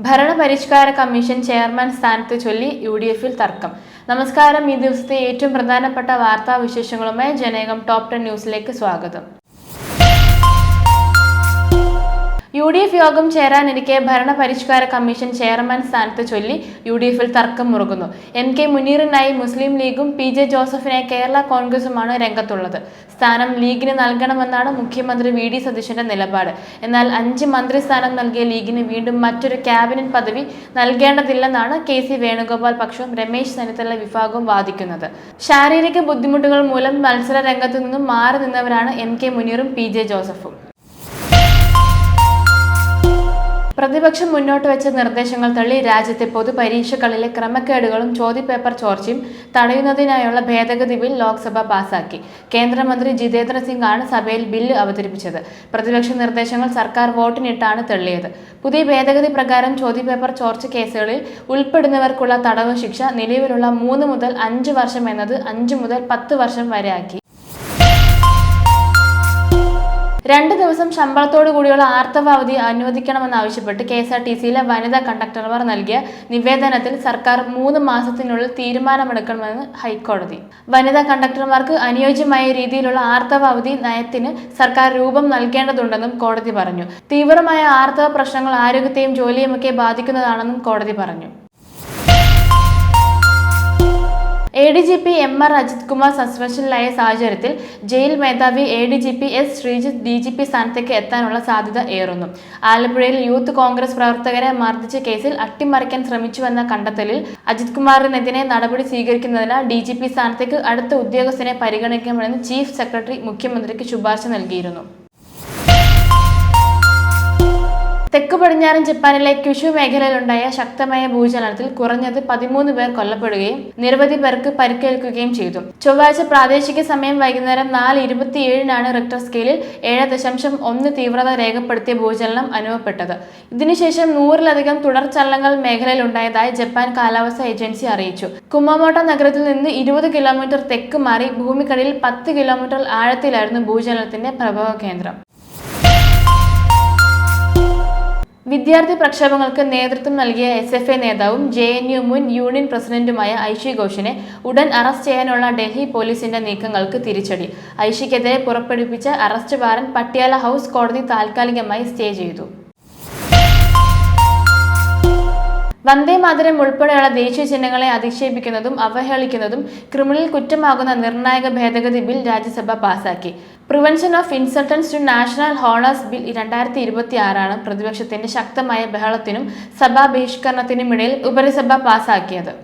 ഭരണപരിഷ്കാര commission chairman സ്ഥാനത്ത് ചൊല്ലി UDF-ൽ തർക്കം. നമസ്കാരം. ഈ ദിവസത്തെ ഏറ്റവും പ്രധാനപ്പെട്ട വാർത്താ വിശേഷങ്ങളുമായി ജനേകം ടോപ്പ് 10 ന്യൂസിലേക്ക് സ്വാഗതം. UDF യോഗം ചേരാനിരിക്കെ ഭരണപരിഷ്കാര കമ്മീഷൻ ചെയർമാൻ സ്ഥാനത്ത് ചൊല്ലി UDF-ൽ തർക്കം മുറുകുന്നു. MK മുനീറിനായി മുസ്ലിം ലീഗും PJ ജോസഫിനായി കേരള കോൺഗ്രസുമാണ് രംഗത്തുള്ളത്. സ്ഥാനം ലീഗിന് നൽകണമെന്നാണ് മുഖ്യമന്ത്രി VD സതീശന്റെ നിലപാട്. എന്നാൽ 5 മന്ത്രിസ്ഥാനം നൽകിയ ലീഗിന് വീണ്ടും മറ്റൊരു ക്യാബിനറ്റ് പദവി നൽകേണ്ടതില്ലെന്നാണ് KC വേണുഗോപാൽ പക്ഷവും രമേശ് ചെന്നിത്തല വിഭാഗവും വാദിക്കുന്നത്. ശാരീരിക ബുദ്ധിമുട്ടുകൾ മൂലം മത്സര രംഗത്തു നിന്നും മാറി നിന്നവരാണ് MK മുനീറും PJ ജോസഫും. പ്രതിപക്ഷം മുന്നോട്ട് വെച്ച നിർദ്ദേശങ്ങൾ തള്ളി രാജ്യത്തെ പൊതുപരീക്ഷകളിലെ ക്രമക്കേടുകളും ചോദ്യപേപ്പർ ചോർച്ചയും തടയുന്നതിനായുള്ള ഭേദഗതി ബിൽ ലോക്സഭ പാസാക്കി. കേന്ദ്രമന്ത്രി ജിതേന്ദ്ര സിംഗ് ആണ് സഭയിൽ ബില്ല് അവതരിപ്പിച്ചത്. പ്രതിപക്ഷ നിർദ്ദേശങ്ങൾ സർക്കാർ വോട്ടിനിട്ടാണ് തള്ളിയത്. പുതിയ ഭേദഗതി പ്രകാരം ചോദ്യപേപ്പർ ചോർച്ച കേസുകളിൽ ഉൾപ്പെടുന്നവർക്കുള്ള തടവ് ശിക്ഷ നിലവിലുള്ള 3 മുതൽ 5 വർഷം എന്നത് 5 മുതൽ 10 വർഷം വരെ ആക്കി. 2 ദിവസം ശമ്പളത്തോടു കൂടിയുള്ള ആർത്തവ അവധി അനുവദിക്കണമെന്നാവശ്യപ്പെട്ട് KSRTCയിലെ വനിതാ കണ്ടക്ടർമാർ നൽകിയ നിവേദനത്തിൽ സർക്കാർ 3 മാസത്തിനുള്ളിൽ തീരുമാനമെടുക്കണമെന്ന് ഹൈക്കോടതി. വനിതാ കണ്ടക്ടർമാർക്ക് അനുയോജ്യമായ രീതിയിലുള്ള ആർത്തവ അവധി നയത്തിന് സർക്കാർ രൂപം നൽകേണ്ടതുണ്ടെന്നും കോടതി പറഞ്ഞു. തീവ്രമായ ആർത്തവ പ്രശ്നങ്ങൾ ആരോഗ്യത്തെയും ജോലിയുമൊക്കെ ബാധിക്കുന്നതാണെന്നും കോടതി പറഞ്ഞു. ADGP MR അജിത് കുമാർ സസ്പെൻഷനിലായ സാഹചര്യത്തിൽ ജയിൽ മേധാവി ADGP S ശ്രീജിത്ത് DGP സ്ഥാനത്തേക്ക് എത്താനുള്ള സാധ്യത ഏറുന്നു. ആലപ്പുഴയിൽ യൂത്ത് കോൺഗ്രസ് പ്രവർത്തകരെ മർദ്ദിച്ച കേസിൽ അട്ടിമറിക്കാൻ ശ്രമിച്ചുവെന്ന കണ്ടെത്തലിൽ അജിത് കുമാറിനെതിരെ നടപടി സ്വീകരിക്കുന്നതിന് DGP സ്ഥാനത്തേക്ക് അടുത്ത ഉദ്യോഗസ്ഥനെ പരിഗണിക്കണമെന്ന് ചീഫ് സെക്രട്ടറി മുഖ്യമന്ത്രിക്ക് ശുപാർശ നൽകിയിരുന്നു. തെക്കു പടിഞ്ഞാറൻ ജപ്പാനിലെ ക്യുഷു മേഖലയിലുണ്ടായ ശക്തമായ ഭൂചലനത്തിൽ കുറഞ്ഞത് 13 പേർ കൊല്ലപ്പെടുകയും നിരവധി പേർക്ക് പരിക്കേൽക്കുകയും ചെയ്തു. ചൊവ്വാഴ്ച പ്രാദേശിക സമയം വൈകുന്നേരം 4:27 റിക്ടർ സ്കെയിലിൽ 7.1 തീവ്രത രേഖപ്പെടുത്തിയ ഭൂചലനം അനുഭവപ്പെട്ടത്. ഇതിനുശേഷം 100-ലധികം തുടർചലനങ്ങൾ മേഖലയിൽ ഉണ്ടായതായി ജപ്പാൻ കാലാവസ്ഥാ ഏജൻസി അറിയിച്ചു. കുമാമോട്ടോ നഗരത്തിൽ നിന്ന് 20 കിലോമീറ്റർ തെക്ക് മാറി ഭൂമിക്കടിയിൽ 10 കിലോമീറ്റർ ആഴത്തിലായിരുന്നു ഭൂചലനത്തിന്റെ പ്രഭവ കേന്ദ്രം. വിദ്യാർത്ഥി പ്രക്ഷോഭങ്ങൾക്ക് നേതൃത്വം നൽകിയ SFI നേതാവും JNU മുൻ യൂണിയൻ പ്രസിഡന്റുമായ ഐഷി ഘോഷിനെ ഉടൻ അറസ്റ്റ് ചെയ്യാനുള്ള ഡൽഹി പോലീസിന്റെ നീക്കങ്ങൾക്ക് തിരിച്ചടി. ഐഷിക്കെതിരെ പുറപ്പെടുവിച്ച അറസ്റ്റ് വാറന്റ് പട്യാല ഹൗസ് കോടതി താൽക്കാലികമായി സ്റ്റേ ചെയ്തു. വന്ദേ മാതരം ഉൾപ്പെടെയുള്ള ദേശീയ ചിഹ്നങ്ങളെ അധിക്ഷേപിക്കുന്നതും അവഹേളിക്കുന്നതും ക്രിമിനൽ കുറ്റമാകുന്ന നിർണായക ഭേദഗതി ബിൽ രാജ്യസഭ പാസാക്കി. Prevention of insults to national honours bill 2026 പ്രതിപക്ഷത്തിന്റെ ശക്തമായ ബഹളത്തിനും സഭാ ബഹിഷ്കരണത്തിനുമിടയിൽ ഉപരിസഭ പാസാക്കിയത്.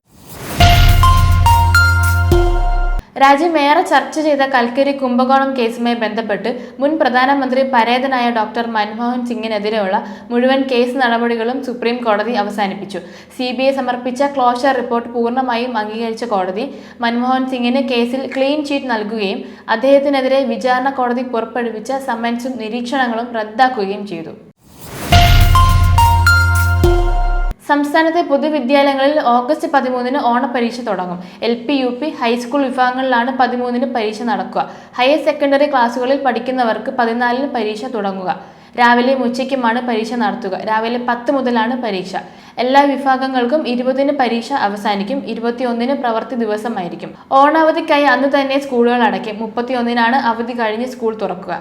രാജ്യമേറെ ചർച്ച ചെയ്ത കൽക്കരി കുംഭകോണം കേസുമായി ബന്ധപ്പെട്ട് മുൻ പ്രധാനമന്ത്രി പരേതനായ ഡോക്ടർ മൻമോഹൻ സിംഗിനെതിരെയുള്ള മുഴുവൻ കേസ് നടപടികളും സുപ്രീം കോടതി അവസാനിപ്പിച്ചു. CBI സമർപ്പിച്ച ക്ലോഷർ റിപ്പോർട്ട് പൂർണ്ണമായും അംഗീകരിച്ച കോടതി മൻമോഹൻ സിംഗിന് കേസിൽ ക്ലീൻ ചീറ്റ് നൽകുകയും അദ്ദേഹത്തിനെതിരെ വിചാരണ കോടതി പുറപ്പെടുവിച്ച സമൻസും നിരീക്ഷണങ്ങളും റദ്ദാക്കുകയും ചെയ്തു. സംസ്ഥാനത്തെ പൊതുവിദ്യാലയങ്ങളിൽ ഓഗസ്റ്റ് 13 ഓണപരീക്ഷ തുടങ്ങും. LP, UP, ഹൈസ്കൂൾ വിഭാഗങ്ങളിലാണ് 13 പരീക്ഷ നടക്കുക. ഹയർ സെക്കൻഡറി ക്ലാസുകളിൽ പഠിക്കുന്നവർക്ക് 14 പരീക്ഷ തുടങ്ങുക. രാവിലെയും ഉച്ചയ്ക്കുമാണ് പരീക്ഷ നടത്തുക. രാവിലെ 10 മുതലാണ് പരീക്ഷ. എല്ലാ വിഭാഗങ്ങൾക്കും 20 പരീക്ഷ അവസാനിക്കും. 21 പ്രവൃത്തി ദിവസമായിരിക്കും. ഓണാവധിക്കായി അന്ന് തന്നെ സ്കൂളുകൾ അടയ്ക്കും. 31 അവധി കഴിഞ്ഞ് സ്കൂൾ തുറക്കുക.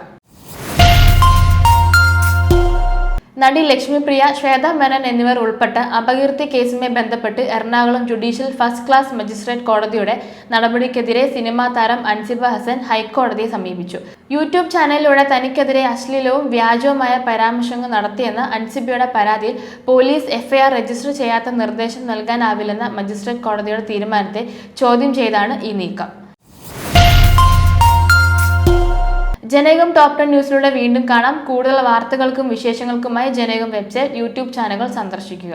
നടി ലക്ഷ്മിപ്രിയ, ശ്വേത മേനൻ എന്നിവർ ഉൾപ്പെട്ട അപകീർത്തി കേസുമായി ബന്ധപ്പെട്ട് Ernakulam judicial first class magistrate കോടതിയുടെ നടപടിക്കെതിരെ സിനിമാ താരം അൻസിബ ഹസൻ ഹൈക്കോടതിയെ സമീപിച്ചു. യൂട്യൂബ് ചാനലിലൂടെ തനിക്കെതിരെ അശ്ലീലവും വ്യാജവുമായ പരാമർശങ്ങൾ നടത്തിയെന്ന അൻസിബയുടെ പരാതിയിൽ പോലീസ് FIR രജിസ്റ്റർ ചെയ്യാത്ത നിർദ്ദേശം നൽകാനാവില്ലെന്ന മജിസ്ട്രേറ്റ് കോടതിയുടെ തീരുമാനത്തെ ചോദ്യം ചെയ്താണ് ഈ നീക്കം. ജനേകം ടോപ്പ് 10 ന്യൂസിലൂടെ വീണ്ടും കാണാം. കൂടുതൽ വാർത്തകൾക്കും വിശേഷങ്ങൾക്കുമായി ജനേകം വെബ്സൈറ്റ്, YouTube ചാനലുകൾ സന്ദർശിക്കുക.